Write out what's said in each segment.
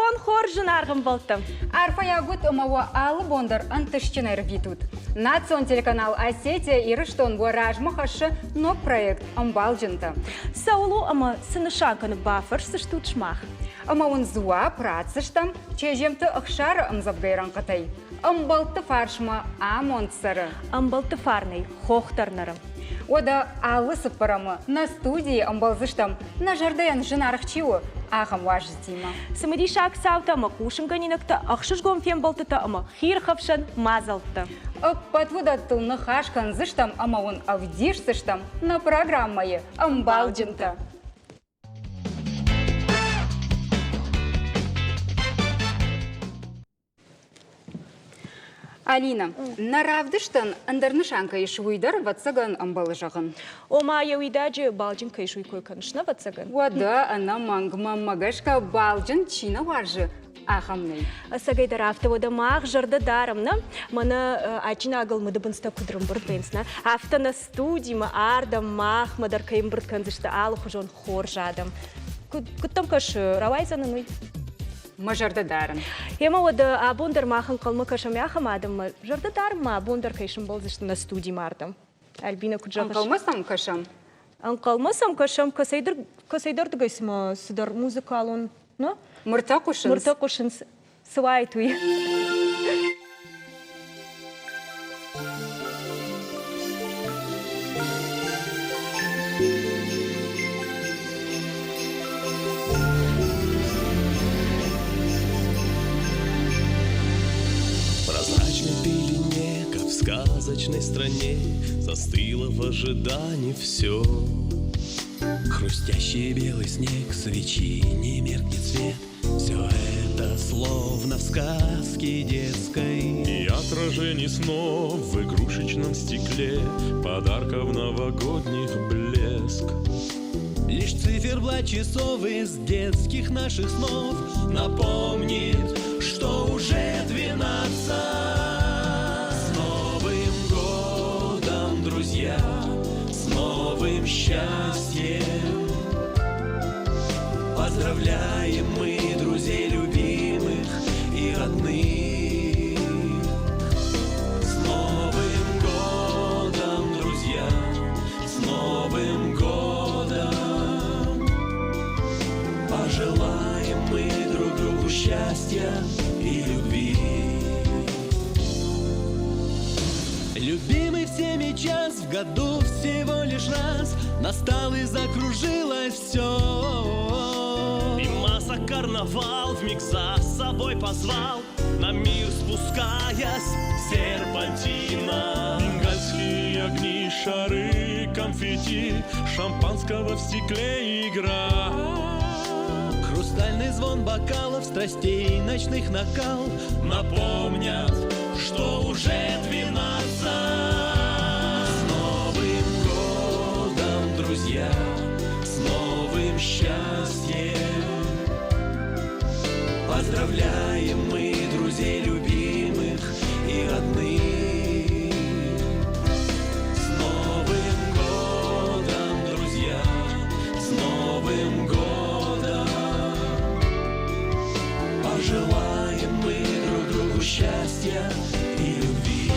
Вон хоржын арғым болтым. Арфаягут омава алы бондар антышчынайр витут. Национ телеканал Осетия ирыштон буаражмы хашы но проект омбалжынты. Саулу ама сынышанканы бафыр сыштучмах. Ама он зуа працыштам, чежемті ықшары ымзабгайран қытай. Омбалты фаршма амонсары. Амбалты фарнай, хохтарнарым. Ода алы сыппарамы на студии омбалзыштам на жардаян жынарық чиу ағым важы дейма. Сымыди шак саута ама кушын ганинакта, ақшышгом фем болтыта ама хирхавшын мазалты. Патвуда тылны хашкан зыштам, ама он авдишсыштам на программае омбалжынты. Алина, наравдыштан андырнышанка ешуйдар ватсаган омбалы жағын. Ома яуидажы балжын кайшуй койканышна ватсаган. Вада ана мангма магашка балжын чина важы ахамнай. Сагайдар автовода мах жарды дарымна, мана ачина агыл мыдыбынста кудрым бұрдбенсна. Авто на студии ма ардам мах мадар кайым бұрдканзышты алы хужон хор жадым. Күттім каш равайзаны нуй. Мажарды дарын. Ема ода абондар махын қалмы кашам яхамадым, жарды дарым ма абондар кайшым болзышты на студии мардым. Альбина куджағыш. Анқалмасам кашам? Анқалмасам кашам, касайдар дұгайсыма сыдар музыкалын, no? Мұрта құшынс? Мұрта құшынс сывай туй. В сказочной стране застыло в ожидании все. Хрустящий белый снег, свечи, не меркнет свет. Все это словно в сказке детской. И отражение снов в игрушечном стекле, подарков новогодних блеск. Лишь циферблат часов из детских наших снов напомнит, что уже 12. Друзья, с новым счастьем поздравляем мы друзей любимых и родных. С Новым годом, друзья, с Новым годом пожелаем мы друг другу счастья и любви. Любимый всеми час в году всего лишь раз настал и закружилось все. И масса карнавал вмиг за собой позвал, на мир спускаясь серпантина. Бенгальские огни, шары, конфетти, шампанского в стекле игра. Хрустальный звон бокалов, страстей ночных накал напомнят, что уже 12. С Новым годом, друзья, с новым счастьем поздравляем мы друзей любимых и родных. С Новым годом, друзья, с Новым годом пожелаем мы друг другу счастья и любви.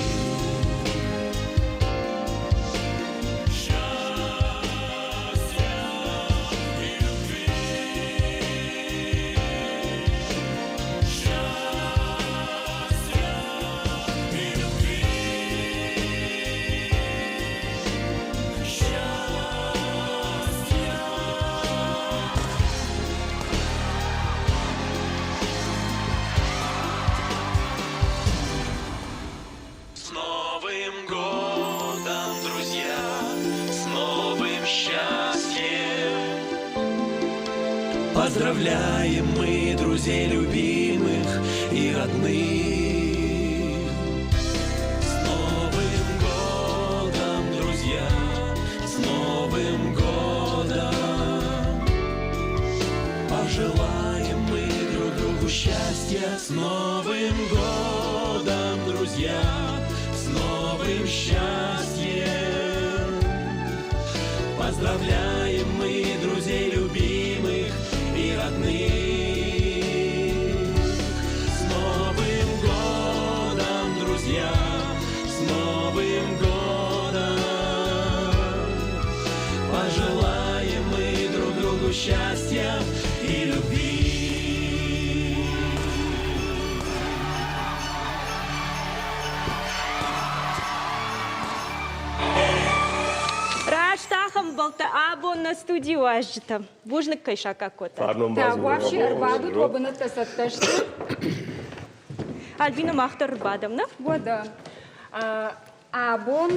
Поздравляем мы друзей любимых и родных. С Новым годом, друзья, с Новым годом пожелаем мы друг другу счастья. С Новым годом, друзья, с новым счастьем поздравляем мы друзей любимых и родных. на студию ажита. Бужник кайша какой-то. Да, вообще рваду тобана тасатташты. Альбина махта рбадам, да? Вот, да. Абон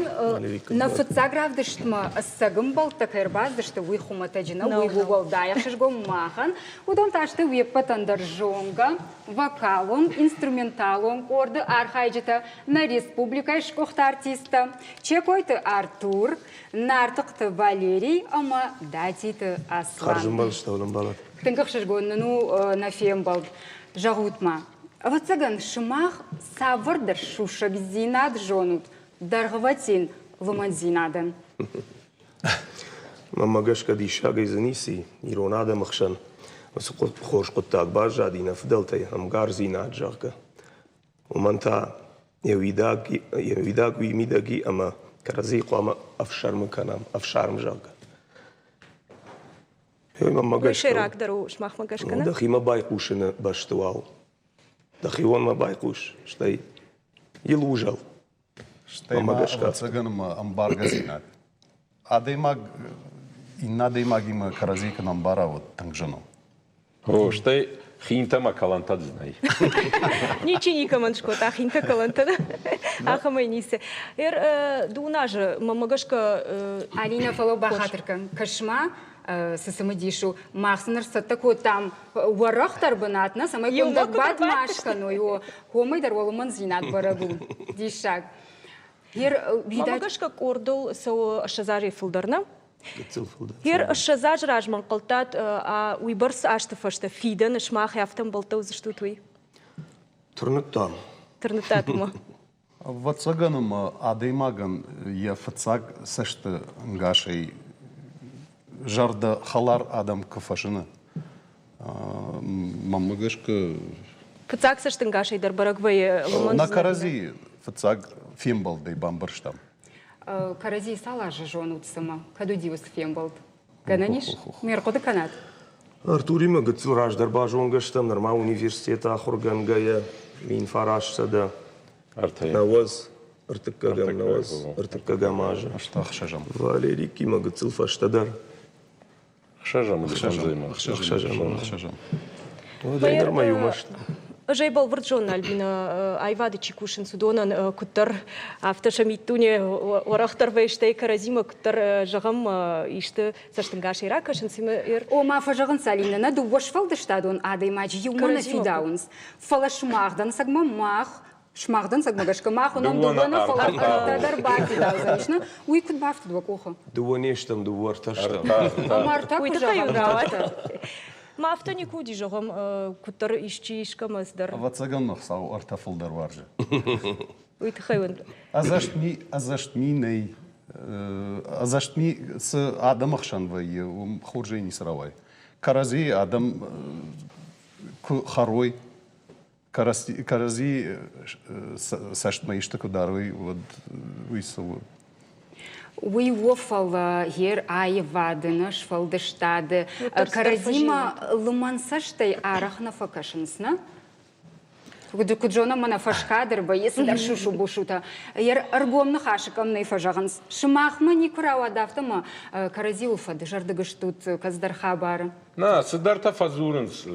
на фотографдыштма сагым балтакайр баздышты уйхуматаджина уйгугалдаяшышгом махан. Удом ташты уйпатандар жонга, вокалон, инструменталон корды архайджита на республика шкохта артиста. Чекойты Артур, нартыкты Валерий, ама датиты Аслан. Харжымбал штаулым балат. Тыңгықшышгон на фембал жағутма. Вацаган шымах савырдар шушак зинад жонут. Даргватин луманзинадан. Мамагашка дишага изниси, иронада махшан. وسقط خوش قطاق باجا دينا فضلتي هم غارزينا جاكا ومنتا يويداك ويميداكي اما كرزيق اما افشار مكانام افشار مجاكا هي ماماغاشكا شراك درو شماخ ماغاشكا دخي ما بايقوشنا باشتواو دخي وان ما بايقوش شتي يلوجل Мамагашка. Цаганом амбаргазинат. Адемаг инадемагима каразика намбара вот тангжано. О, штай хинтама калантад знай. Ничи никаманшко, та хинта калантада. Ахамайнисе. Дунажа, мамагашка... Алина фалоба хатырка. Кашма сысымыдишу. Махсыныр саттако там варахтар бынатна, самай кондак бат машка, но его хомайдар волуман зинат барагу. Дишак. Мамагашка кордол со шазари фулдарна. Hier шазаж ражман калтат а уйбарс аштафашта фиден шмах яфтам балтау зашту туй. Турнуттам. Турнуттатма. Вацаганом адемаган я фацаг сашта гашей жарда халар адам кафашина. Мамагашка. Фацаг саштан гашей дар барагвай луман. На карази фацаг фембал дей бамбарштам. Карази сала жонут сама. Кадудивус фембал. Кананиш? Меркоды канат. Артури ма гыцыл раждар бажонгаштам нормал университета ахургангая мин фараш сада. Навоз артыккагам навоз артыккагамажа. Ашта хшажам. Валерий кима гыцыл фаштадар. Хшажам. Хшажам. Дайнар маю машта. Жайбал варджон Альбина айвады чекушин судонан куттар автошамиттуне орахтар вайштай каразима куттар жағам ишты саштын гашай ракашын сима О, мафа жағын салина, на дубош фалдыштадон адаймач юмана фидаунс. Фала шмахдан сагма мах, шмахдан сагма гашка мах, онон дубана фала артадар бар фидаузанишна. Уй кут бафты два коха. Дуво нештам, дуво арташтам. Амарта Уй кужа тахаю гавата. Ма автони куди жағам куттар ишчишка маздар. Вацаган нахсау артафылдар варжа. Уй тахаю. Азаштми ней. Азаштми с адам ахшанвай, хуржей не сравай. Карази адам харой. Карази саштма иштаку дарвай вот уйсову. Уй вофал хер айвадыныш фалдыштады. Каразима лымансаштай арахна факашынсна. Куджона мана фашкадыр ба, если да шушу бушута. Ер аргомны хашыкамны фажаганс. Шымахма не курава дафтама карази уфады жардыгыштут каздар хабары. На, сыдарта фазурынс.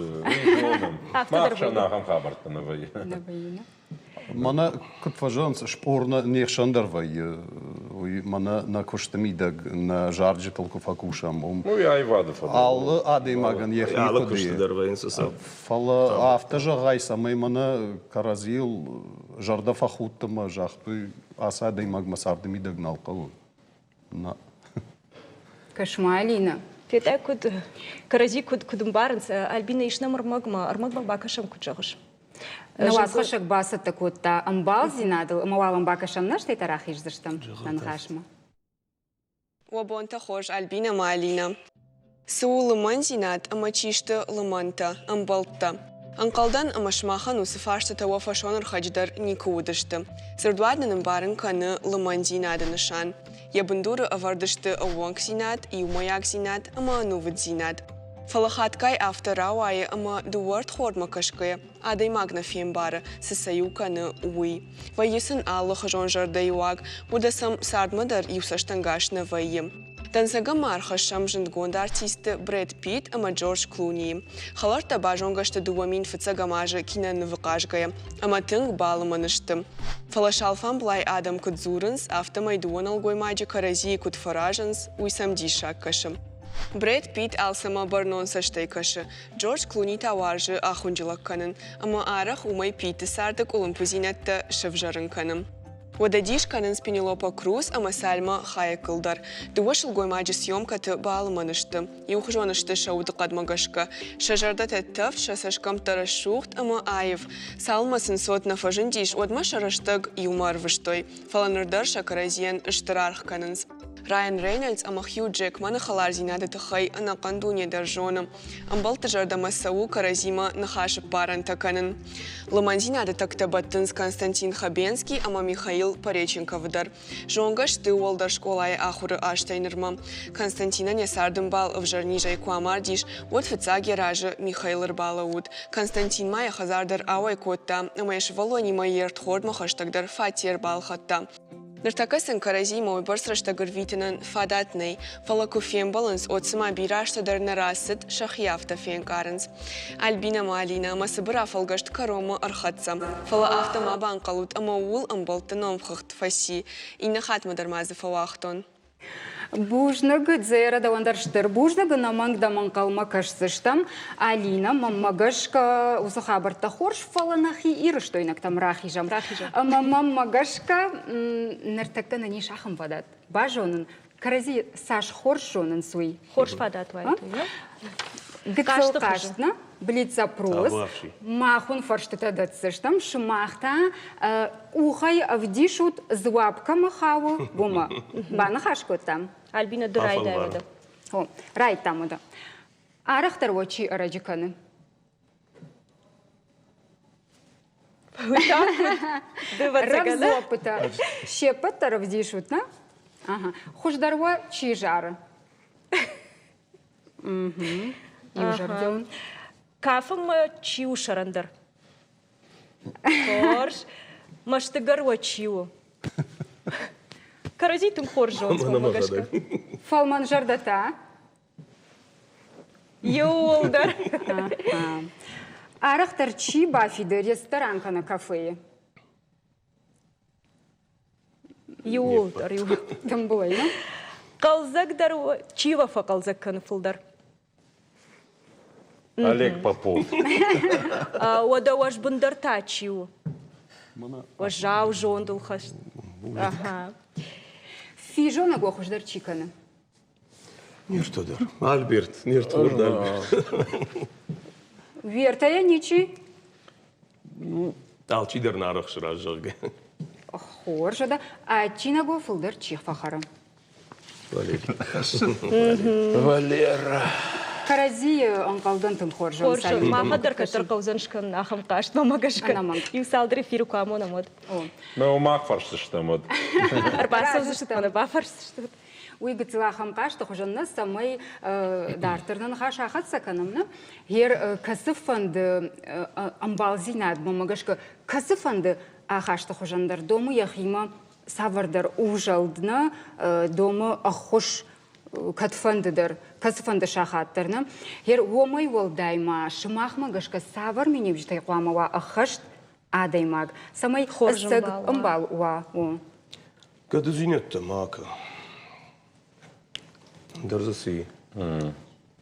Махшана хам хабартаны вай. Мана кутфажанс шпорна нехшандарвай. Мана на куштамидаг на жарджи толку факушам. Ну я айвадов. Ал адемаган ехи Ала куди. куштадар инсасап. Фала автажа гайса мана каразил жарда фахуттама жахпы аса адемаг масардамидаг налкау. На. Кашма Алина. Фетай куд карази кудым барынс Альбина ишнам армагма бакашам куджагыш. Навасхашак баса такутта амбал зинадыл, мавалам бакашам наштай тарахиш заштам нангашма. Вабонта хош Альбина Малина. Суу лыман зинат амачишты лыманта амбалтта. Анкалдан амашмахан усыфашты тава фашоныр хадждар никудышты. Сырдуаднаным барын каны лыман зинады нышан. Ябындуры авардышты авонг зинат, и умаяк зинат, ама анувыд зинат. Фалахаткай авторауае ама дуарт хорма кашкая, адай магна фембара, сысаюканы уй. Вайысын аллы хажон жардаюаг, будасам сардмадар юсаштангаш на вайым. Тансага марха шамжын гонда артисты Брэд Питт ама Джордж Клуни. Халарта бажонгашты дуамин фыцагамажы кинан выкажгая, ама тынг балыманышты. Фалашалфам блай Адам Кудзурынс, автомайдуан алгоймаджи карази Кудфаражанс, уйсам дишаккашым. Брэд Питт алсама барнон саштайкашы, Джордж Клуни таваржы ахунжилакканын, ама арах умай Питты сардык улымпузинетті шывжарынканым. Водадиш канын Пенелопа Круз, ама Сальма Хайекылдар. Дуашыл гоймаджи съемкаты балыманышты. Юхжонышты шауды қадмагашка. Шажарда тәттіф, шасашкам тарашухт, ама айв. Салмасын сотна фажындиш, одма шараштыг юмар выштой. Фаланырдар шакаразиен ыштырарх канынс. Райан Рейнольдс ама Хью Джекманы халар зинады тахай анақандуне даржоным. Амбал тажарда масау каразима нахашып баран таканын. Лыман зинады тактабаттынс Константин Хабенский ама Михаил Пореченковдар. Жонгаш ты уолдар школай ахуры аштайнырма. Константина несардым бал вжарнижай куамардиш, вот фицаги ражы Михаил Рбалауд. Константин мая хазардар ауай котта, ама ешвалони майерт хордма хаштагдар фатир бал хатта. Ныртакасын каразима ойбарсраштагыр витинын фадатней, фалакуфен баланс отсыма бираштадар нарасыт шахьяфта фен карынс. Альбина Малина ама сыбыра фалгашт карома архатса. Фала автома банкалут ама ул амбалты номхахт фаси. Инна хатмадар мазы фалахтон. Бужнагы дзера да вандарштыр. Бужнагы наманг да манкалма кашсыштам. Алина маммагашка усахабарта хорш фаланахи ирыштойнак там рахижам. Маммагашка нартакта на ней шахам падат. Бажонын карази саш хоршонын суй. Хорш падат вайту, да? Гыцыл каштна, блиц запрос, махун фарштыта датсыштам, шмахта, ухай авдишут зуапка махаву, бума. Бана хашкоттам. Альбина дурай дайвада. О, рай тамуда. Арахтар очи араджиканы. Равзопыта. Щепата равдишут, на? Ага. Хуждарва чижара. Южардем. Кафам чиу шарандар. Хорш. Маштыгар чиу. Каразитым хоржон магашка. Фалман жардата. Юлдар. Арахтар чи бафиды ресторанка на кафе. Юлдар. Там было, да? Қалзагдар чива фақалзак канфылдар. Олег Попов. Ода ваш бундарта чиу. Важау жондул хаш. Ага. Фижона гохуждар чиканы. Ниртодар. Альберт, ниртодар. Вертая ничи. Талчидер нарах шражжага. Хоржа да. А чина гофылдар чихфахара. Валера. Карази анкалдан тым хоржон. Хоржа. Махадар катар каузаншкан ахам кашт мамагашка. Юсалдри фиру камона мод. Ну, махфаршты что мод. Арбасов что бафаршты что. Уй гыцлахам кашты хожанна самай дартырнан хаша хатсаканамна. Ер касыфанды амбалзинад мамагашка касыфанды ахашты хожандар дому яхима савардар ужалдна дома ахош катфандыдар касыфанды шахаттарна. Ер омай волдайма шымахмагашка савар менебжтай қуамава ахашт адаймаг. Самай ысыг амбал уа. Кадызинетті мака. Дарзасы.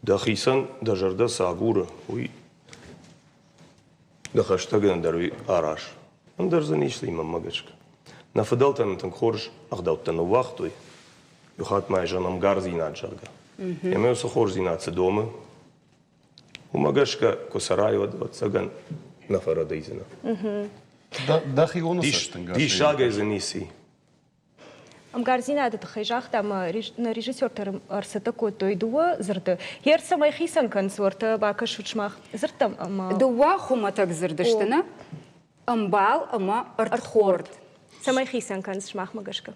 Дахисан дажарда сагура. Уй. Дахаштаган даруй араш. Дарзан ишлей мамагашка. Нафадалтан тан хорж ахдалтан вахтуй. Юхат майжанам гарзинат жарга. Емеуса хорзинатся дома. Умагашка косараева двадцаган нафарадайзина. Дахи оно саштангаш. Ди шага заниси. Амгарзинады тахайжахта на режиссер арсата той дуа зырды. Ер самай хисан концорта бака шучмах зыртам ама. Дуа хуматак зырдыштына. Амбал ама артхорд. Самай хисан концмах магашка.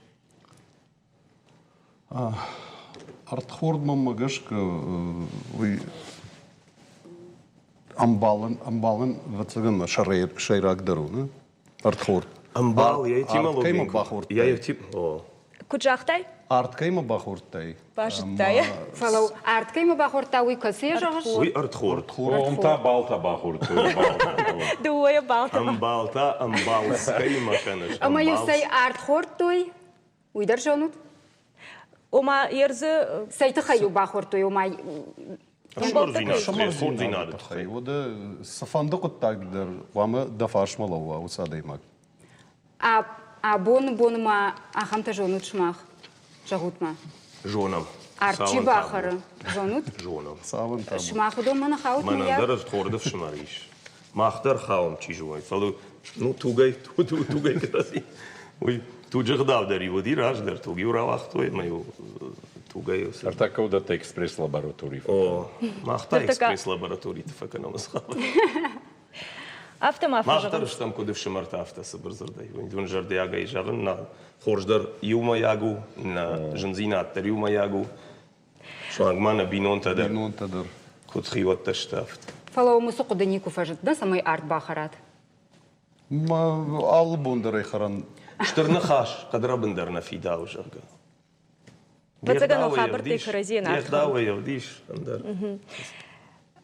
Артхорд мамагашка вы амбалын ватсаган шайрак дару, на? Артхорд. Амбал, я идти маловинку. Я идти... Куджахтай? Арткайма бахуртай. Баштай. Фалау арткайма бахорта уй касы жағыш? Уй артхор. Онта балта бахурты. Дуя балта. Амбалта, амбалскайма, конечно. Ама юсай артхортой? Уйдар жонут? Ома ерзі... Сайты хаю бахортой, омай... Шамарзинадатхай. Ода сафанды құттагдыр. Вамы дафаршмалауа, усадаймак. А бон-бонма ахамта жонут шмах? Жағутма? Жонам. Арчи бахары жонут? Жонам. Савын табу. Шмаху домана хаут Манан мияр? дарыз тордыв шмариш. Махтар хаум чижуай. Фалу, ну тугай краси. Уй, тут же гдав дари води раждар, туги уравахтой, маю тугай. Артакаудата експрес лаборатории. О, махта Така- експрес лаборатории факана масхава. Автомаф Махтар штам кодив шмарта авта сабрзардай. Вон жарде яга и жагын на хорждар юма ягу, на жензинаттар юма ягу. Шуангмана бинонтадар. Нонтадыр. Кутхиват таштафт. Фалау мұсы құдыни күфажыт, да самай арт бахарат? Ма аллы бондарай харан. Штырны хаш, кадра бендарна фидау жага. Вацагану хабырты каразин арт. Дава явдиш, андар.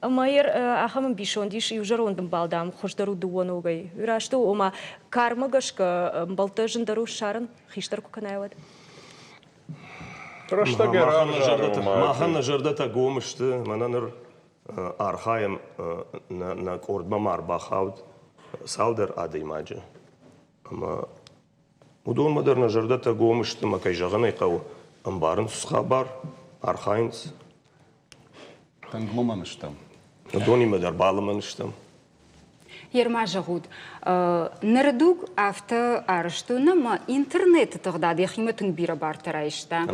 Майер ахамын бишон диш южарондым балдам хошдару дуонугай. Юрашту ома кармагашка балта жындару шарын хиштар куканайвад. Махана жардата гомышты, мананыр архаем на кордмамар бахауд салдар адаймаджа. Ама удон мадырна жардата гомышты макай жағанай қау амбарын сусхабар, архайнс. Тангмаманыштам. Дони мадар балыманыштам. Ерма жағуд. Нарадуг авто арыштуна ма интернет тұғда дехима түнбира бартарайшта.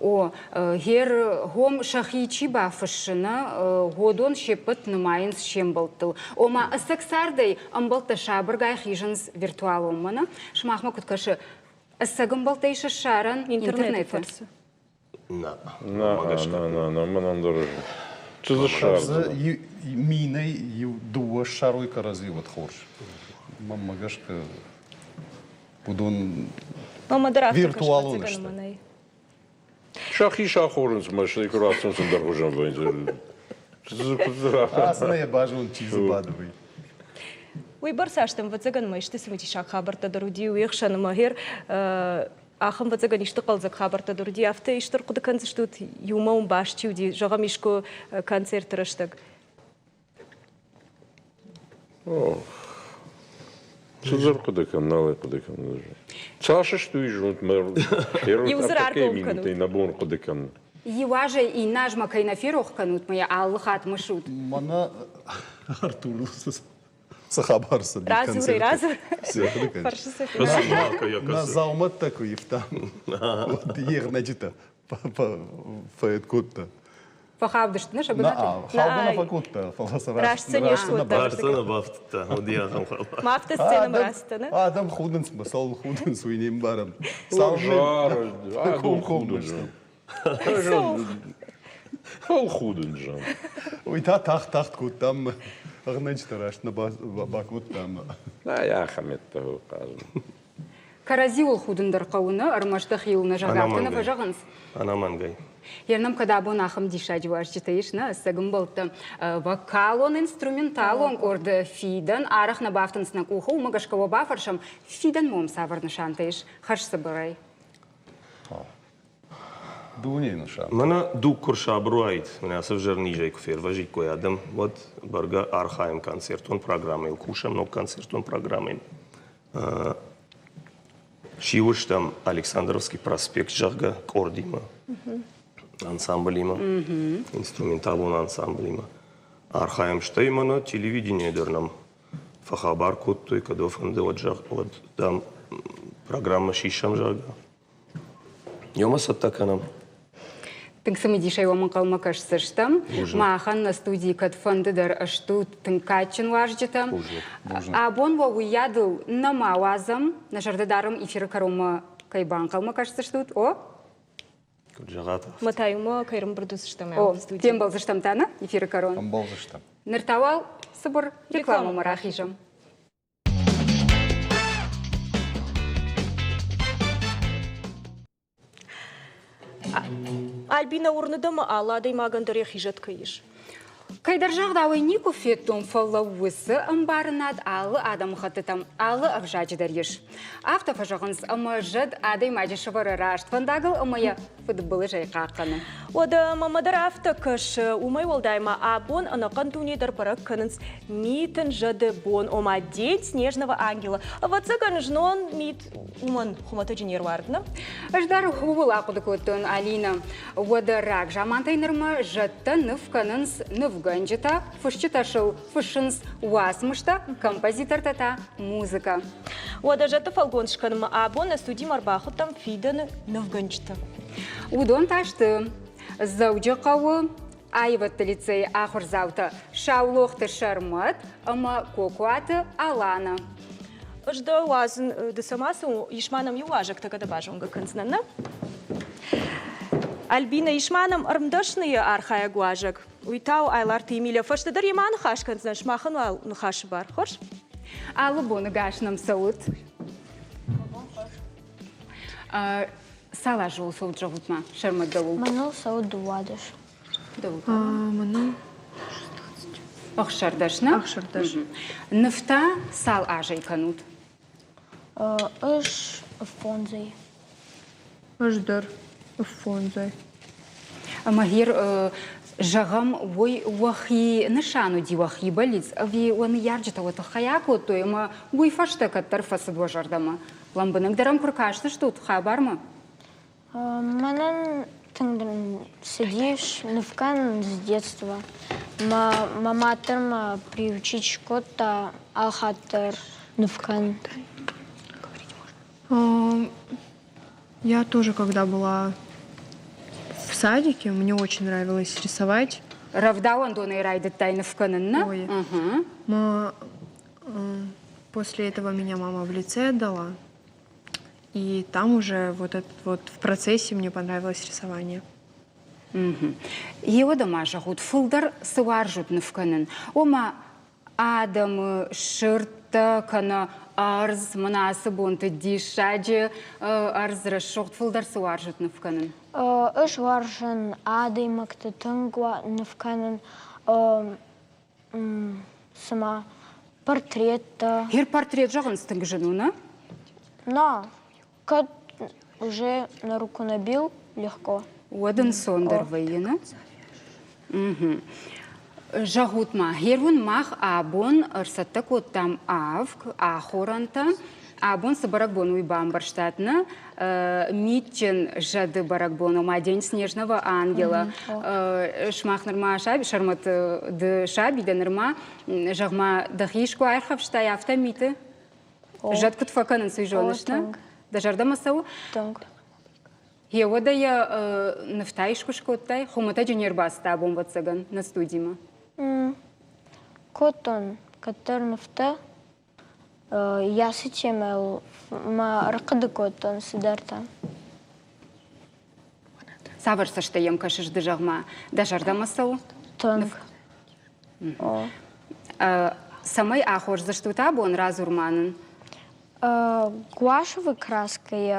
О, хер хом шахичи бафышына годон шепыт нумайынс шембылтыл. Ома ысаксардай амбылты шабыргай хижынс виртуал омана. Шмахма күткашы ысагым балтайшы шаран интернеті. На. Манандар. Что за шар? Минай ю дуа шаруй карази вот хорш. Мамагашка будун виртуал онышта. Шахи шахорынс, машина курацин сындаргужан вайнзер. Асная бажун чизы бадывай. Уй барсаштым вацаган майшты сымити шак хабарта даруди уйхшаны махер ахам вацаган ишты қалзак хабарта даруди авто иштыр куды концерт юмаун башчи уди жага мишко концерт рыштык. Сызар кудыкан, налай кудыкан. Цаша что и жунт мэр. Юзер аргом канут. И набор кудыкан. Юажа и нажма кайнафирох канут моя аллахат мышут. Мана Артур сахабарса. Разуры, разуры. На заумат такой ифтам. Ер наджита. Фаэткутта. Фахавдышты, шабы Халбана факутта. Рашцы не шутта. Барсана бафтта. Удиахам хала. Мафта сцена растаны. Адам худынс, масал худынс, уйнем барам. Жар, адам худын жан. Хал худын жан. Уйта тахт куттам. Агнечта рашна бакуттам. Я хаметта казым. Каразиул худындар қауыны, армашты хиылны жағаптыны фажағынс. Анамангай. Ернам когда бон ахам дишаджи вашчитаишна, сагым болты вокалон, инструменталон, орды фидан, арах на бафтынс на куху, умагашкаво бафаршам, фидан мом саварны шантаиш, хаш сабырай. Дунейна шам. Мана дук курша бруайт. Мене асыв жернижай куфер важик коядым. Вот барга архаем концертон программы. Кушам но концертон программы. Шивуш там Александровский проспект Жага Кордима. Ансамбль има. Инструменталон ансамбль има. Архаем штеймана телевидение дернам. Фахабар кут той кадов анде вот там программа Шишам Жага. Йома саттаканам. Тыңсымы дишай омын қалмакаш сыштам. Махан на студии кад фандыдар ашту тыңкачын важжитам. А бон во уядыл на мауазам, на жардадарым эфиры карома кайбан қалмакаш сыштут. О? Куджагата. Матайма кайрым бірдус штам. О, тем был заштам тана эфиры карон. Амбал заштам. Ныртавал сыбыр реклама марахижам. Альбина урныдымы Алладай магандыр хижат кыйыш. Кайдаржақ дауай не көфеттон фаллауысы амбарынад алы адам хатытам алы авжачыдар еш. Автофа жағынс ама жад адай мажышывары раштвандагыл амая футболы жайқаққаны. Ода мамадар автокыш умай олдайма абон анакан тунедар пара кынынс митын жады бон ома день снежного ангела. Вацаган жнон мит уман хумата джинер вардна. Аждар хувыла құдыкөттін Алина. Ода рак жамантайнырма жадта нывканынс нывганжыта, фышчыташыл фышынс уасмышта, композитор тата музыка. Ода жаты фалгоншканыма абон студий марбахытам фиданы нывганжыта. Удон ташты. Заудя қауы, айватты лицей ахырзауты шаулоқты шармат, ама кокуаты алана. Жда уазын дысамасы ишманым юважак тагада бажонга кынснана. Альбина ишманым ырмдышные архая гуажак. Уйтау айларты Емеля фаштыдар еманы хаш кынснан шмахын уал нухашы бар, хош? Алы боны гашным сауыт. Сала жол сауыт жағытма, шармат дауыл. Маныл сауыт дуадыш. Дауыл. Маныл Ақшардашна? Ақшардаш. Ныфта сал ажай канут. Ыш фонзай. Ыждыр фонзай. Махир жағам ой уахи нышану ди уахи балиц. Ви оны ярджыта оты хаяку той, ма ой фашта каттар фасыдва жардама. Ламбының дарам күркашты штут, хабар-ма? Манан тыңдым сидишь нывкан с детства. Маматырма приучить шкота алхатыр нывкан. Я тоже, когда была в садике, мне очень нравилось рисовать. Равдауан доны райдет тайны вканынна? Ой. После этого меня мама в лицей отдала. И там уже вот в процессе мне понравилось рисование. Еуда мажа гуд фулдар сываржут нывканын. Ома адам шырта кана арз манасы бонты дишаджи арз расшохт фулдар сываржут нывканын. Ыш варжын адай макты тыңгва нывканын сама портрет. Хер портрет жағын стынг женуна? На, кот уже на руку набил легко. Уадын сондар вайына. Жағутма. Хервун мах абон ырсатта коттам авк, ахоранта. Абон сабаракбон уйбам барштатна. Митчен жады баракбон, ома день снежного ангела. Шмах нырма шаби, шармат ды шаби, да нырма. Жағма дахишку айрхавштай автомиты. Жад кутфаканын суйжонышна. Да жардама сау? Тонг. Еуда я нафтаишку шкоттай, хумата джунер баста абон ватсаган на студима. Котон, который нафта, я сечемел, ма ракады котон сидарта. Саварса штаем кашыш дыжагма, да жардама сау? Тонг. Самай ахор заштута абон разурманын? Гуашевой краской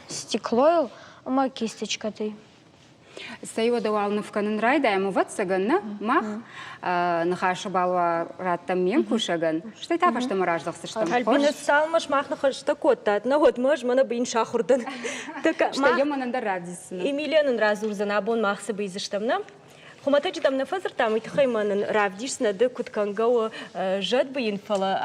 стекло, ма кисточкой. Сайо давал в канун райда, ему вот саганна, мах, нахаша бала раттам мен кушаган. Что это пошто мараждался, что Альбина салмаш мах нахашта котта, на вот маж мана бин шахурдан. Что я мананда радисна. Емеленын разурзан абон махса бейзыштамна. Хуматачи там на фазер там и тхайманын равдишна да куткангау жад бейн фала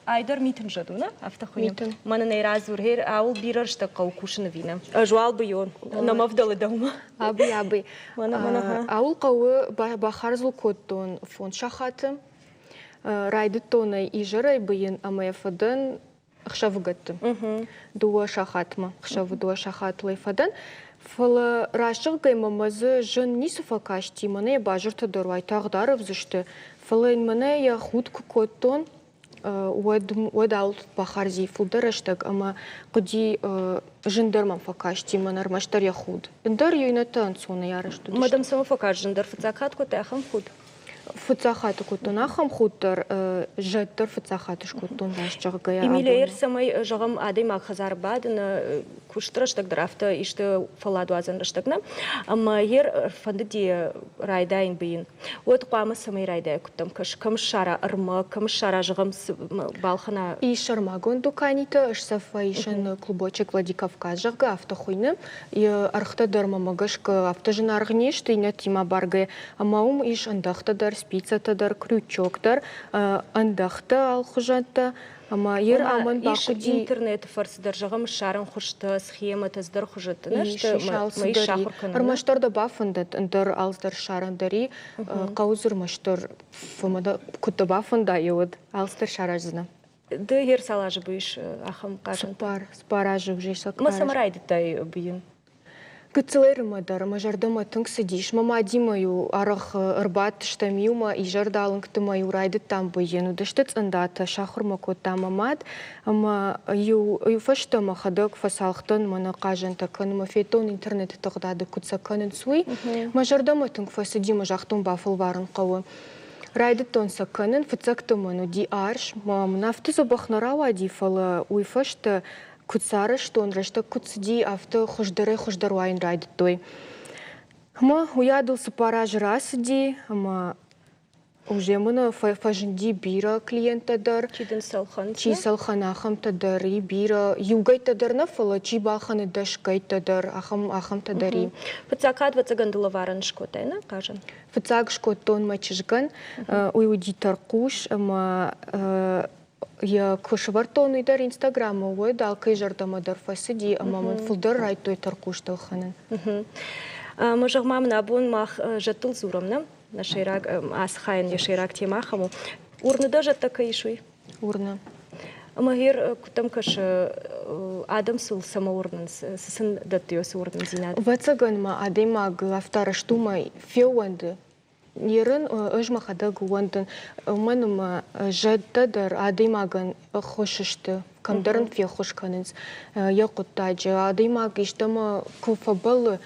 айдар митен жадуна автохуем. Мана не разур хер аул бирар шта каукушна вина. Жуал бейон намавдалы даума. Абы. Аул кауы бахарзул коттон фон шахаты. Райды тоны ижырай бейн амаефадан хшавгатты. Дуа шахатма. Хшавы дуа шахат лайфадан. Фала рашық гаймамазы жын нисуфа кашти, мане бажырты дұрвай тағдарып зішті. Фала мане я худку коттон уадал бахарзи фулдарыштаг, ама қыди жындарман факашти, манармаштар я худ. Дар юйнатан соны ярышты. Мадам сама факаш жындар фацакат коты ахам худ. Фацахаты коттон ахам худтар жаттар фацахаты шкоттон башчағы гая. Емелер самай жағам адай мақхазар бадына куштраштак драфта иште фаладу азанраштакна. Ама ер фандыди райдайн бейін. Вот қуамы самай райдай күттім кыш. Кым шара ырмы, кым шара жығым балхана. И шармагон дуканита, ышсафа ишен клубочек Владикавказ жағы автохойны. И архтадар мамагашка автожын арғнешті, ине тима баргай. Амаум иш андақтадар, спицатадар, крючоктар, андақта алхужатта. Ама ер аман бақыди интернет фарсыдар жағым шарын құшты, схема таздар құжыты. Армаштарда бафындат, андыр алыздар шарындари, қаузыр маштар фымада күтті бафында еуд, алыздар шаражзына. Ды ер салажы бұйш ақым қажын? Спаражы уже сақпараж. Масамарайды тай бұйын? Гыцлерымадар, мажардама тынк сидиш, мама димаю арах ырбат штамиума и жардалынктымаю райды там бұйын. Удыштыц ындата шахырма котта мамад, ама ю фаштама хадык фасалықтын мана қажынта каныма фейтон интернеті тұғдады күтса канын суй. Мажардама тынк фасидима жақтың бафыл варын қауы. Райды тонса канын фыцактыману ди арш, мамнафты забахнарава ди фала уйфашты куцары, что он решта куцди авто хуждаруайн райды той. Ма уядылся параж расди, ма уже мына фажинди бира клиентадар. Чи салханахам тадар и бира югай тадар на фала чи баханы дашкай тадар ахам тадари. Фыцакад вацагандыла варан шкотайна, кажан? Фыцак шкотон мачижган, уйуди таркуш, ма я кушвартон идар инстаграма ой далкай жардамадар фасиди амамын фулдар райтой таркуштал ханын. Можах мамна абун мах жатыл зурамна на шейрак асхайн я шейрак темахаму. Урны даже така ишуй. Урна. Магир кутам каш адам сул самоурнан сын датиос урнан зинад. Вацаган ма адема главтара штума феуанды. Нерен ыжмахада гуандын манума жаддадар адаймаган хошышты камдарын фе хошканыз якуттаджи адаймаг иштама куфабалы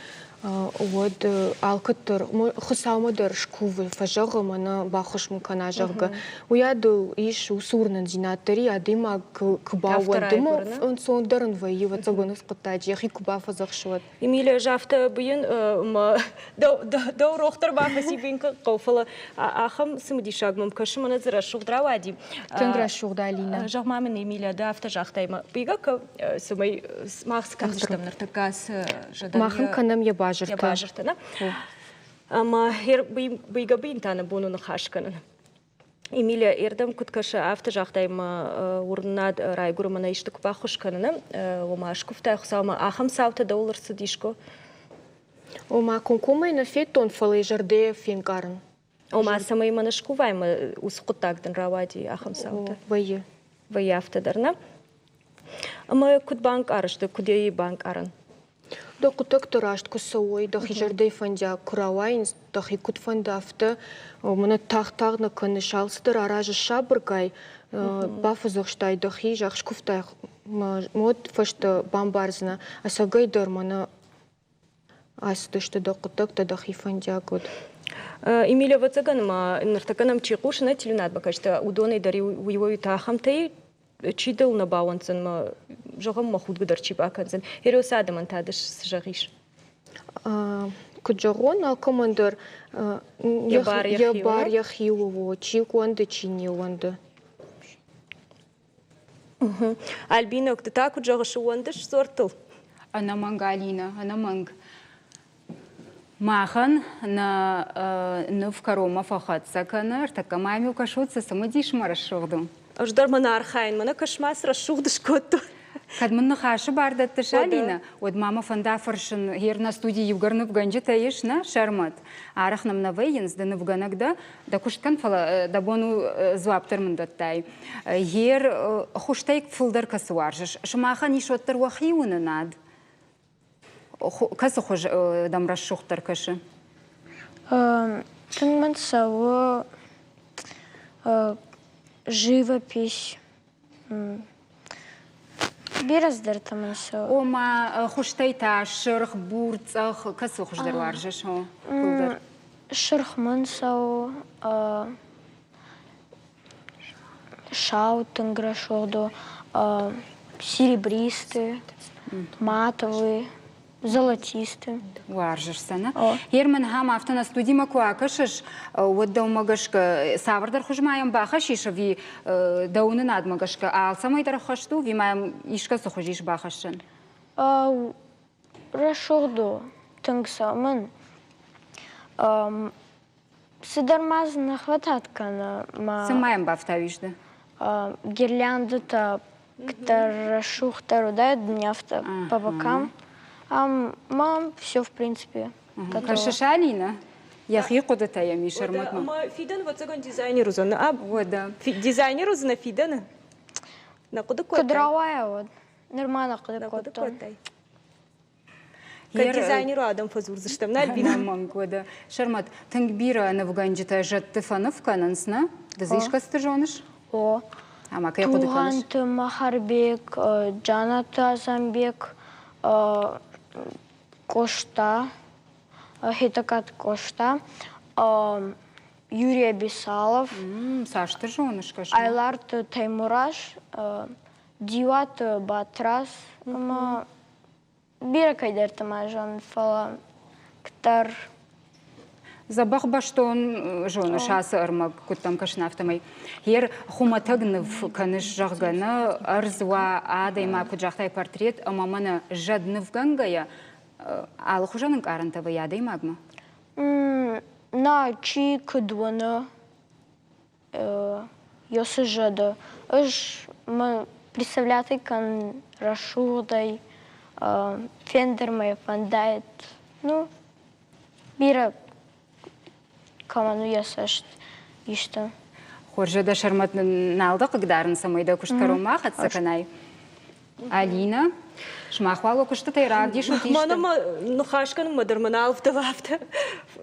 вот алкаттар хусаумадар шкувы фажага мана бахошму канажага уяду иш усурнан зинаттари адаймаг кбауандыма он сондарын вайы вацагонус куттаджи яхи куба фазахшуат. Эмилия жафта буин до рохтар бафаси бинка қофала ахам сымдишагмам кашмана зара шугдравади. Тангра шугдалина. Жагмамын Эмилия да авта жахтайма. Бига ка сымай махс кахтамнар такас жадания. Махам канам я бажырты. Ама бига бинтана буну нахашканын. Эмилия эрдам куткаша авта жахтайма урнад райгурмана иштик бахушканын. Омашкуфтай хсама ахам саута долларсы дишко. Ома конкума на фейтон фалай жарде фенгарн. Ома самай манашкувайма усқутагдын равади ахам саута. Вайы. Вайы автадарна. Ама кут банк арышты, кудеи банк аран. Да кутак тарашт кусауй, да хижардай фандя куравайн, да хикут фандафта, мана тахтагна канышалсыдыр аражы шабыргай, бафазахштай, да хижах шкуфтай, мод фашта бамбарзна, асагайдар мана асдышты да кутак да хифандя год. Эмилия вацаганма нартаканам чикушна тилюнат бакашта удоной дари уйвой тахамтай, чидал на бауанцен ма жогам махуд гдар чипаканцен херосадаман тадыш сжагиш куджагон алкомандыр я бар яхиуво чикуанды чиниуанды Альбина кто-то куджагаш уандыш сортыл Она мангалина, она манг. Махан на вкарома фахат саканар, така мами укашутся самодиш марашовдум. Аждар мана архайн, мана кашмас расшугдыш котту. Kad man nahaşı barda tışalina, od mama fanda farşın her na studi yugarnıp ganjı tayiş na şarmat. Arах нам на вейнс, да на вганагда, да кушткан фала, да бону зваптар мандаттай. Her хуштайк фулдар касуаржыш. Шмаха нишоттар вахиуна над. Касы хуж дамраш шухтар кашы? Тынман савы живопись. Бираздар таман савы. Ома хуштайта шырх, бурцах, касы хуждар варжыш? Шырхман савы, шаутын грашоду, серебристые. матовый, золотистый. Варжиш сана. Ермен хам автона студима куакашш, вот умагашка савардар хужмаем бахашиш ви даунын адмагашка, а алсамайдар хашту ви маем ишка сухужиш бахашын. Рашурду, тыңсамын. Сыдармаз нахватат кана. Сымаем бафтавишды. Гирлянды-то, кто рашухтару дает днявто по бокам. Мам, все в принципе. Хорошо, Алина. Я хикуда тая мишер матма. Ма фидан вот загон дизайнер узана. Вот да. Дизайнер узана фидана. На куда котай? Кадровая вот. Нормально куда котай. Как дизайнеру Адам Фазур заштам на альбина. Мам года. Шармат, тангбира на вганджита жатты фанов канансна. Да зишка стажониш? О. Ама кая куда канаш? Туганты Махарбек, Джанаты Азамбек, Кошта, Хитакат Кошта, Юрий Бесалов, Сашта жонышка. Айларт Таймураш, Диват Батрас, Бира кайдерта мажан фала ктар. Забах баштон жоны шасы ырмак куттам кашнафтамай. Ер хуматагныв каныш жағганы арзуа адайма куджақтай портрет амаманы жадныв гангая алы хужаның карантавы ядаймагма? На чи кыдваны ёсы жады. Ыш мы представляты кан рашурдай фендер мой фандает. Ну, бира команду ясашт ишта. Хоржада шармат налда кыгдарын самайда кушткарумах атсаканай. Алина, шмахвала куштатай рагдиш утишта. Манама нухашкан мадырмана алфта.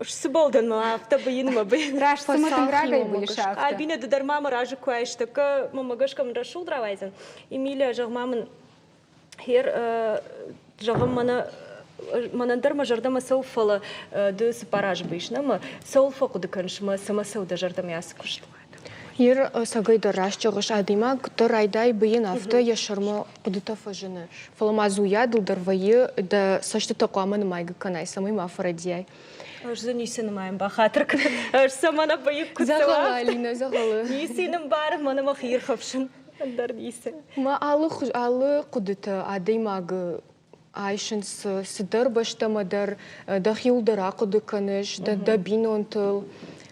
Суболдан алфта быйынма быйын. Раш саматын рагай быйшафта. Альбина дыдармама ражы куайштыка мамагашкам рашул дравайзан. Эмилия жағмамын хер жағым манандарма жардама сауфала ды сыпараж быйшнама сауфа кудыканшма сама сауда жардам ясы куштуайды. Ер сагайда рашчығыш адыма, күті райдай бейін авто яшырма құдыта фажыны. Фаламазуя дылдарвайы да сашты тақуамын майгы канай, самый мафарадияй. Аж за нисенім айым бахатырк. Аж самана байып күтсава. Зағалы, Алина, зағалы. Нисенім бар, манама хир хапшын. Андар нисе. Ма алы құдыта адаймагы айшын сыдар баштамадар, да хилдара құдыканыш, да бинонтыл,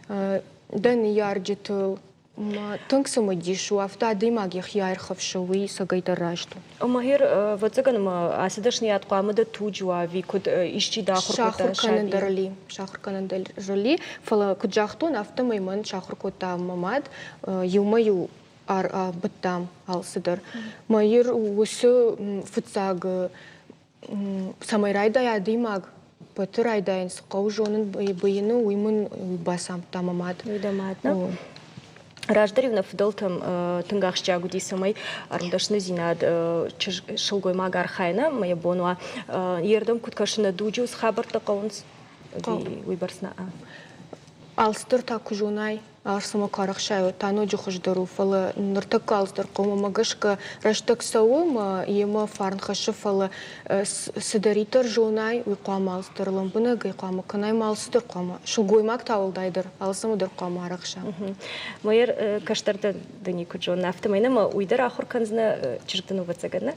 да ниярджетыл. Ма тыңсымы дишу, авто адаймаги хиярхавшывы сагайда рашту. Махир вацаганым асыдашни атқамыда туджуа ви куд ишчи да хуркута шаби. Шахыр канандарли. Фала куджахтун авто майман шахыр кота мамад, юмаю быттам алсыдар. Майыр усы фыцаг самай райдай адаймаг. Паты райдайын сықау жонын бейіні уймын басам тамамад. Уйдамадна. Раждаревна фдалтам тынгахшчагу дисамай арындашны зинад шылгой магар хайна моя бонуа ердам куткашына дуджус хабарта қаунс уйбарсна. Алстыр таку жонай, арсыма карақшайы, тану жүхыждару, фалы ныртық алстыр қома магашка раштық сауым, ема фарнхашы фалы сыдаритыр жонай, уйқуам алстырлым, бұны гайқуамы қынай малстыр қома, шылгоймак тауылдайдыр, алсымыдыр қома арақша. Майыр каштарда дынику жон автомайна, уйдар ахур канзна чыртыну вацагана?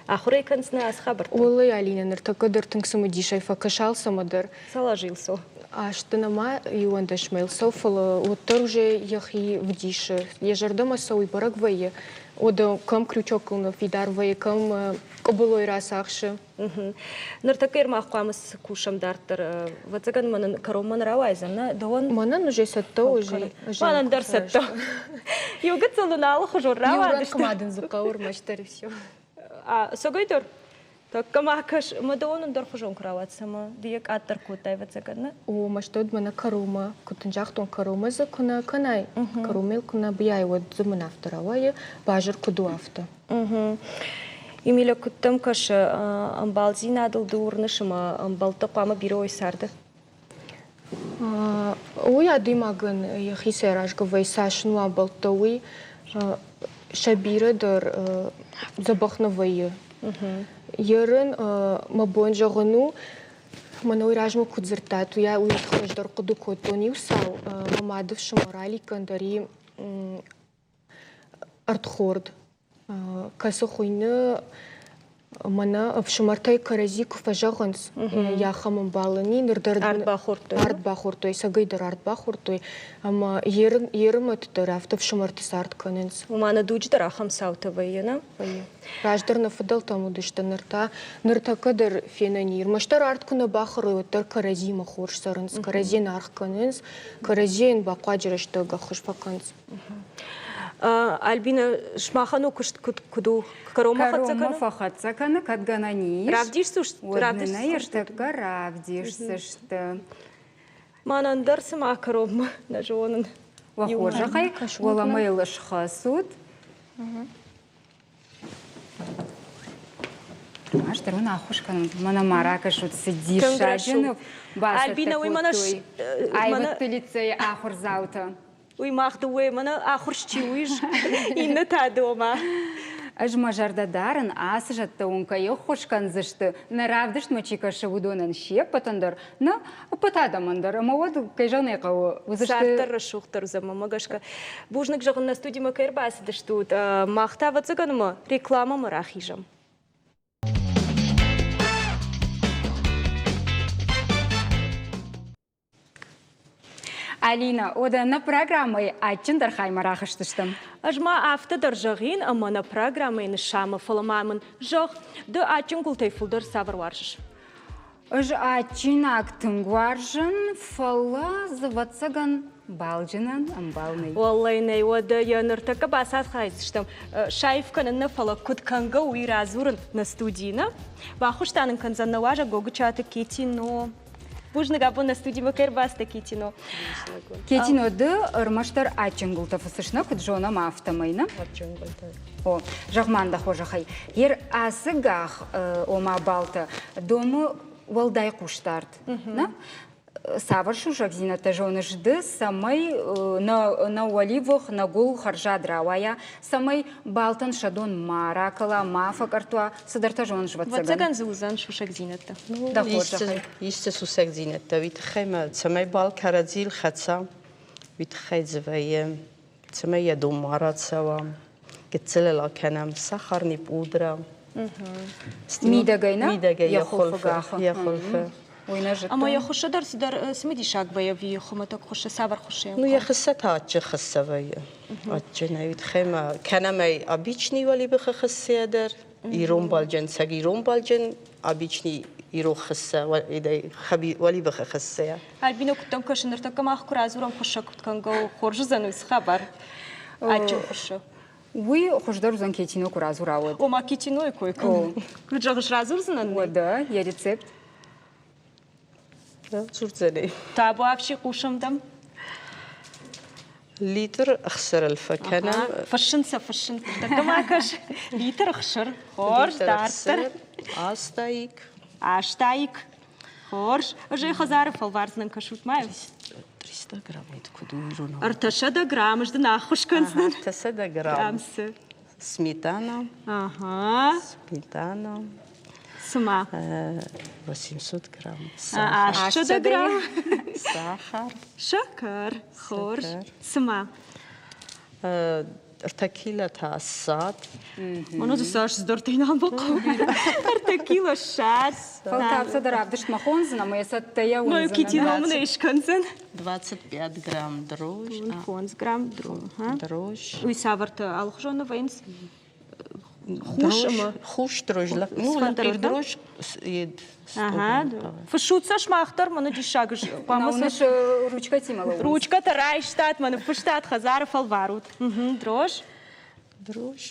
Ахур айканзна аз хабарт? Олай, Алина, ныртықыдыр тыңсымы дишайфа кашалсымыдыр. Салажилсо. Аштынама юанда шмейлсо, фалы оттар уже яхи вдиши. Ежардама сауй барак вайе. Ода кам крючок кылны фидар вайе, кам кобылой расахши. Ныртак ермах қамыз кушам дартыр. Вацаган манын кароман равайзан, да он... Манан уже сатто, уже... Манан дар сатто. Югат салуналы хужур равадышты. Юран камадын зукаур маштар и все. Согайдыр? Так камакаш, мадонун дар хужон краватсама, диек аттар кутай вацаган. О, маштод мана карома, кутынжахтон карома за куна канай. Каромел куна бияй, вот зумын авторавайе, бажыр куду авто. Емеля күттім кашы амбалзи надылды урнышыма, амбалты қама бири ойсарды. Ой, адымагын яхисераж гавай сашну амбалты ой, шабиры дар забахнавайе. ерін мабонжағыну Мана уйражма кудзыртат, уя уйдхождар куду котони усал, мамадов шамарали кандари артхорд. Касо хуйны мана в шамартай каразик фажаганс, яха мамбалани, нырдар артбахуртой, сагайдар артбахуртой, ама ерым атдар автов шамарты сарт каненс. Умана дудждар ахам саутавайна. Раждар на фадал там удышта нырта кадар фенанир. Маштар арт куна бахры оттар карази махорш сарынс, каразин арх каненс, каразин бақваджирашта гахуш паканс. Альбина шмахану куду Корома фахатсакана кадгананиш. Равдишсуш? Равдишсуштка равдишсышты. Манандар сама корома на жонын. Вахожахай, уаламейлыш хасуд. Аштар уна ахушкан мана маракашут сидишь шажинов. Альбина уй манаш айват лицей ахурзаута. Уй махдуе мана ахуршчиуиш инна тадома. Ажма жардадарын асы жатты онкайы хошкан зышты. Наравдыш мачика шавудонан шепатандар, на патадамандар. Ама вот кайжаны кау. Сартар шухтар зама магашка. Бужник жағын на студима кайрбасы дыштут. Махтава цыганыма реклама марахижам. Алина, ода на программы ачындар хаймарахыштыштым. Ажма автодар жағын, ама на программы нышама фаламамын жақ, да ачын култай фулдар савар варшыш. Аж ачын актың варжын, фала заватсаган балжынан амбалный. Валлайнай, ода яныртака басат хайзыштым. Шайфканын на фала кутканга уйразурын на студийна. Вахуштанын канзанна важа гогучаты кетино. Бужны габу на студии Макербаста Китино. Китино да ырмаштар ачынгулта фысышна куджона мафтамайна. О, жагманда хожахай. Ер асыгах ома балта дому валдай куштарт. На? Саваршу жагзина тажоны жды самай на уаливах на гул харжа драуая самай балтан шадон маракала мафа картуа садартажон жватсаган. Ватсаган зузан шушагзината. Да хожахай. Исте сусагзината. Витхайма самай бал карадзил хатса витхайзвае самай ядом марацава гецелела канам сахарни пудра. Мидагайна? Мидагай яхолфа. Ама я خوش در سیدار سمیدی شاگ باید وی خمت خوش سوار خوشه. Ну я خسته آج خسته وی. آج نوید خیمه کنمی آبیچنی ولی بخ خسته در ایران بالجن سگی ایران بالجن آبیچنی ایرو خسته ولی بخ خسته. البینو کتم کشن در تکم آخ کرازورم خوش کتکن گو خورج زنوس خبر. آج خوشه. وی خوش در زن کیتینو کرازور آود. او ما کیتینو کوی کن. کجاش رازور زنن؟ ودا یه رецепт. زورزني. تابو أفشي قوشم دم. لتر أخسر الفكنة. فشن. كما كش لتر أخسر. خورش دارتر. أشتايك. خورش. أجي خزار فالوارزن كشوت مايو. 300 جرام يتكدو ارتشد جرام مش دنا خوش كنسن. 300 جرام. سميتانا. سميتانا. سما 800 جرام 10 جرام ساخر شكر خورش سما ارتكيلة الساد أنا دوستاش زدرتين عم بقول ارتكيلة الشاد فلتاب صدر عبدش مخونزنا ما يسد تياون ما يكيتينو من إيش كنزن 25 جرام دروج 5 جرام دروج ويسافرت الخجون وينس خوش دروج لا لقير دروج ага фшуцаш махтар мана дишагш памас ручка тимала ручка тарай штат мана фштат хазар фалварут дрож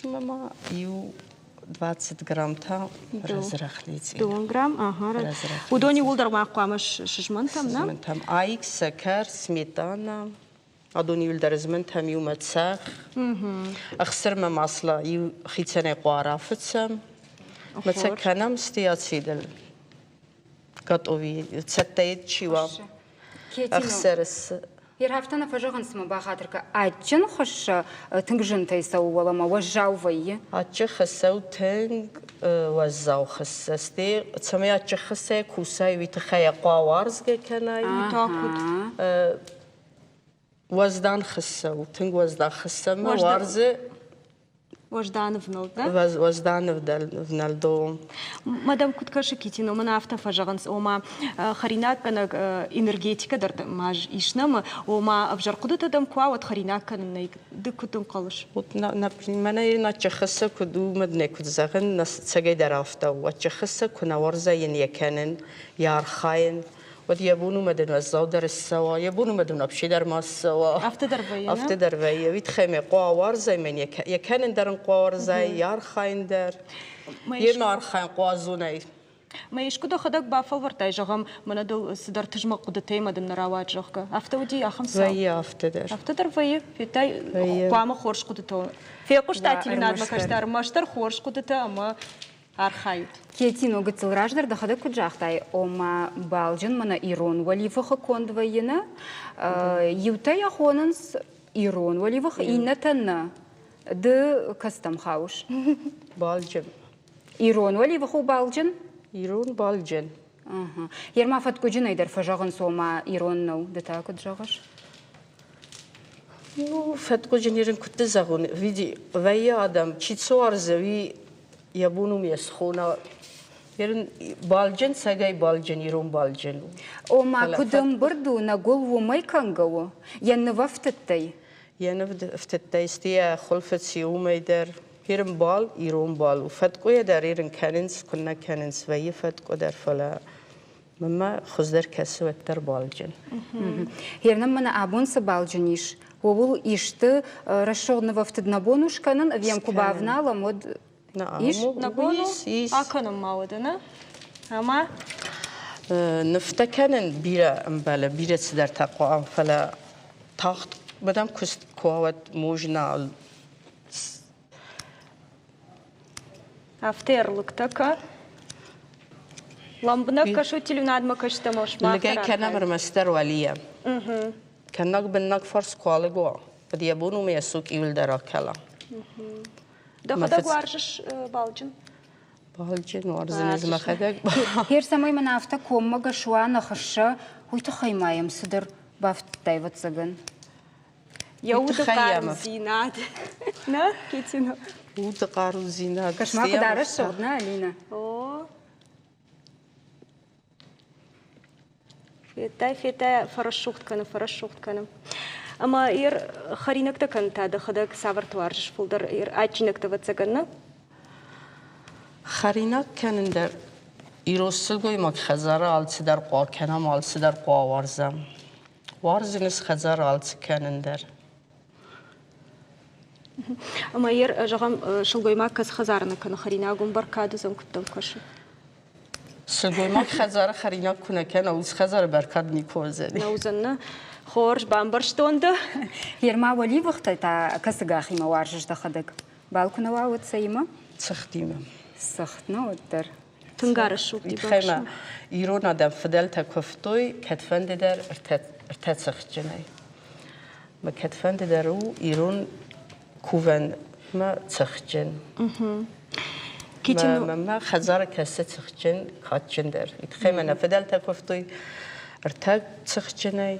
мама ю 20 грамм та разрахлите 2 грамм ага удони улдар мақамаш шишмантам на шишмантам айк сахар сметана أدوني ولدرزمن تام يوم تساخ أخسر ما مصلا يو خيتني قوارفتسم مثلا كنام استياتسيدل قطوي تستيد شوا أخسر Ерхафтана фажаган сма бахатрка аджын хош тынгжын тайсау валама важау вайи. Аджы хасау тынг вазау хасасти. Цами аджы хасай кусай витхая қуаварзге канай. Ваздан хасау тынг ваздан хасама варзы. Вождан внал, да? Ваздан вналдо. Мадам Куткаша Китина, мана авто фажаганс, ома харинакана энергетика дарда маж ишнама, ома обжаркудата дам куават харинакана на дыкутун калыш. Вот на мене иначе хаса куду медне кудзаган нас цагай дарафта, ваче хаса кунаварза ин яканен ярхаин. Вот يبونو مدن وزاودر السوا يبونو مدن أبشيدر ما السوا أفتدر ويا ويتخمي قوار زي من يكان درن قوار زي يار خاين در يمار خاين قوازوني ما يشكو خدك بافل ورتاي جغم من دو صدر تجمع قدتي مدن نراوات جغك أفتودي أخم سوا ويا أفتدر ويا في تاي قوام خورش قدتو في قش تأتي ناد ما كشتار ماشتر خورش قدتا أما архают. Кетин огцел раждар да хада куджахтай ома балжин мана ирон валиваха кондвайна ютай ахонанс ирон валиваха инатана д кастам хауш балжин ирон валиваха балжин ирон балжин ерма фат куджинайдар фажаган сома ирон нау дата куджагаш ну фат куджинирин кутзагун види вая адам чицуарзави يبونو ميسخونا يرن بالجن سجاي بالجن يرون بالجن او ما كدم بردو نقول وما يكنجو ينوفتتي ينوفتتي استيا خلفت سيوم يدر يرن بال يرون بال وفتقو يدر يرن كاننس كنا كاننس ويا فتقو در فلا مما خزدر كسو التر بالجن يرن من أبون سبالجنيش وول إشت رشون نوفتد نبونوش كانن أبيام كوبافنا لمود إيش نبونو أكنم ماودنا أما نفتكرن بيرة أمبلا بيرة صدر تقوى فلا تاخت بدم كست قوات موجنا أفتر لكتك لامبنا كشو تلوناد ما كشتموش ما لقي كنا مرمستر وليا كنا بنك فرس قالي جوا بدي يبونو ميسوك يول دراكلا ده خدك وارجش بالجن بالجن وارزن إذا خدك هير سماي من عفتا كوم مجشوا نخشة هو تخيم يم صدر بافت تايفت سجن يود قارو زينات نا كيتنا يود قارو زينات كش ما كدارش صدنا علينا فيتا فرشوخت كنا أما خرينك تكن تاد خدك سافرت وارش فولدر أجنك تبتسجنا خرينك كان در يروسل قوي ماك خزارة على صدر قوا كنام على صدر قوا وارزم وارزنس خزارة على كان در أما جغم شلقوي ماك كس خزارنا كنا خرينا قوم بركادو زم كتم كشو شلقوي ماك خزارة خرينك كنا كان أوز خزارة بركاد نيكوزني نوزنا خورش بامبرشتونده يرما ولي وقت تا كسغاخي ما وارجش دخدك بالكنا واوت سيما سختيمه سختنا ودر تنقارشو دي خيمه يرونا دم فدلتا كفتوي كتفند در ارتت سختجناي ما كتفند درو يرون كوفن ما سختجن ما خزار كست سختجن كاتجن در خيمه نفدلتا كفتوي ارتت سختجناي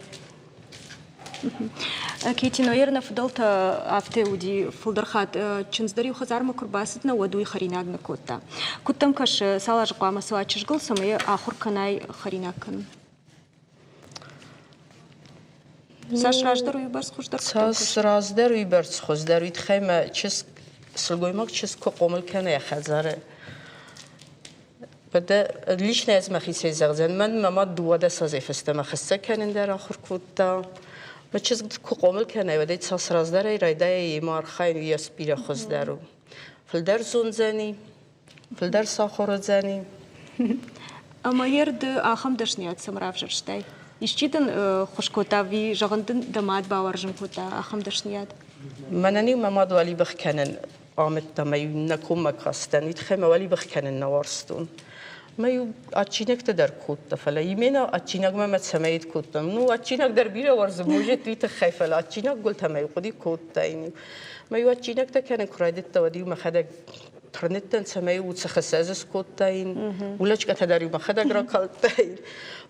كيتي نويرنا فضلت عفتي ودي فلدرخات چنزدري وخزار ما كرباستنا ودوي خريناغنا كوتا كنتم كش سالاج قوام سواتش قل سمي آخر كناي خريناكن ساش راجدر ويبرس خوشدر ساش راجدر ويبرس خوشدر ويتخيم چس سلگويماك چس كو قومل كناي خزاره بده ليش لازم أخي زغزن من ما دوّده سازي فستما خسّة كان در آخر كوتا ما چیز کوقامل کنه و دیت ساس رازداری رایده مار خاین ویاس بیره خوز درو فلدر زون زنی فلدر ساخور زنی اما يرد آخم دشنیات سمراف جرشتای يشتيدن خوشكوتاوي جغندن دماد باورجن كوتا آخم دشنيات منني ما دوالي بخكنن آمد تمايون نكوم مكاستن يتخيم والي بخكنن نوارستون ما يو أتشينك تدر كوتا فلا يمينا أتشينك ما تسميت كوتا نو أتشينك در بيرا ورز موجة تويت خايفة لا أتشينك قلت ما يقضي كوتا يعني ما يو أتشينك تا كان كرايدت تودي وما خدك ترنت سمي وتسخسازس كوتاين ولا شك تداري ما خدك ركلتين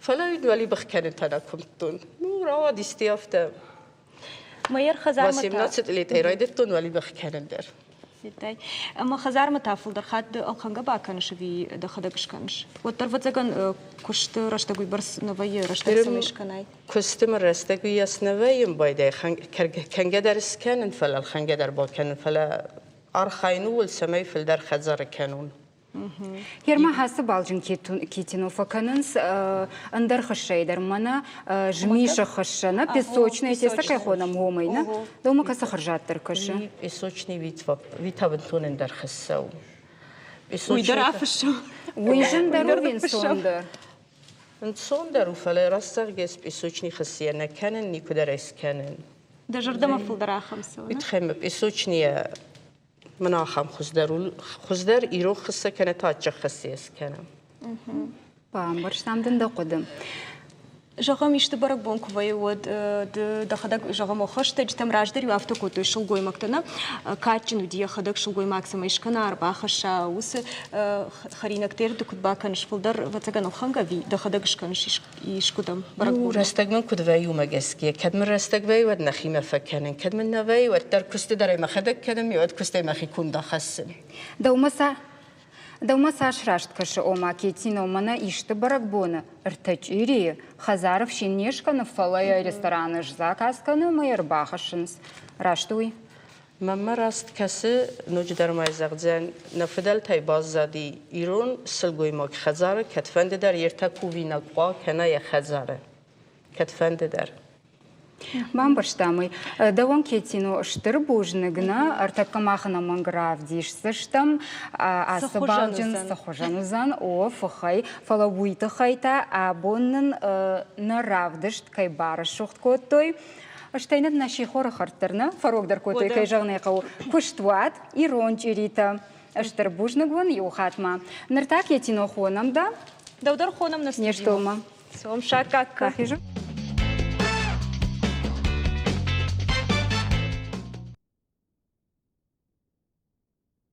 فلا يدولي بخكنت أنا كنتون نو روا ديستيافتا ما ير خزار بس يمنعت اللي تيرايدتون ولي بخكنت در Вітай. Ама хазар матафул дархат алханга баканыш ви дахадагышканыш. Вот тарватзаган кушты раштагуй барс новае раштаг самешканай. Кустым раштагуй ясноваем байдай ханга дарс канен фала ханга дар баканен фала архайну والسماي في الدار خزار كانون. Ерма хасы балжын кетину факанынс андar хышайдар мана жмиша хышана песочная теста кайхона момайна дома каса хыржаттыр кышы. Песочный витавентун андar хысау. Уйдар афышу. Уйжын дару винсондар. Винсондар уфала растар гес песочный хысяна канен никуда рейс канен. Даже дама фулдара хамсо. بتخيم بسوچني مناخم خزدر إيرو خسة كانت تاج خسيس كانم. Памбарш намдын да қодым. Жағам ишті барак бонку вай од дахадак жағам охышты житам раждыр юафта кото шылгой мактана качын удия хадак шылгой максима ишкана арба хаша ус харинактер дукут бакан шфулдар ватаган алханга ви дахадак ишканыш ишкудам барак бон. رستقمن كود ويو مجسكي كد من رستق ويو ود نخي مفكنن كد من نوي ود در كست دري مخدك كدم يود كست مخي كون دخسن. Даумаса ашрашт кашы ома кетино мана ишты баракбона. Иртачири хазаров шинешканы фалая рестораны жзакасканы майыр бахашынс. Раштуй? مما راست کسی نوجدار مایزگزن نفدال تای باز زدی ایران سلگوی ما خزاره کتفند در یرتکو وینا قا کنای خزاره کتفند در Мам баштамый. Даван кетину штыр бужныгна артакамахана манграв дишсыштам асыбалжын сахожанузан о фахай фалавуйты хайта абоннын наравдышт кай бары шухт коттой. Штайнат наши хора хартырна фарогдар коттой кай жағнай қау куштват ирон чирита. Штыр бужныгван юхатма. Нырта кетину хонамда. Даудар хонам настудима. Нештома. Сом шакак. Кахижу.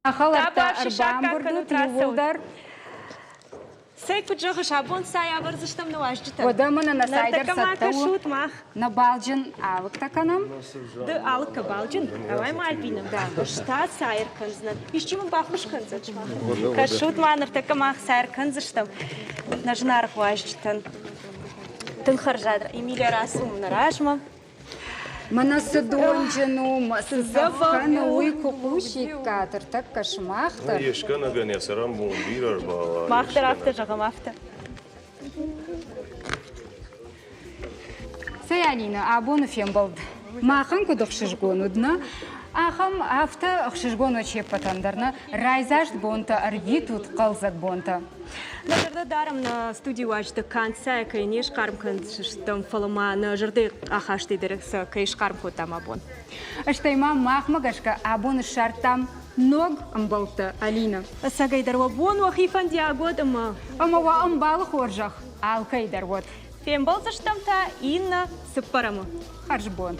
Ахаларта арбамбурду тривулдар. Сей куджоха шабон сай аварзыштам наважджита. Одамана на сайдер саттау. саттау. На балджин алык таканам. Да алыка балджин. Авай мальбинам. Да. Шта сайр канзнат. Ищимам бахуш канзачма. Кашут манар такамах сайр канзыштам. Нажнарх важджитан. Тын харжадра. Эмилия расум наражма. Манасы донжину, масызавханы уйку кушика, тыртак кашмахтар. Ешкана ганесарам бун бирар бала. Махтар афта жағам афта. Саялина, абону фембалд. Махан кудық шышгонудна. Ахам афта шышгону чепатандарна. Райзашт бонта, арвитут қалзак бонта. На жерде дарам на студию ажды канца, кай не шқарм канцыштым фалыма, на жерде ахашты дерекса, кай шқарм хотам абон. Аштайма махмагашка абону шартам ног амбалта, Алина. Сагайдар вабон вахифан диагодама. Амава амбалы хоржах, алкайдар вот. Фембал заштамта инна сыппарамы. Харжбон.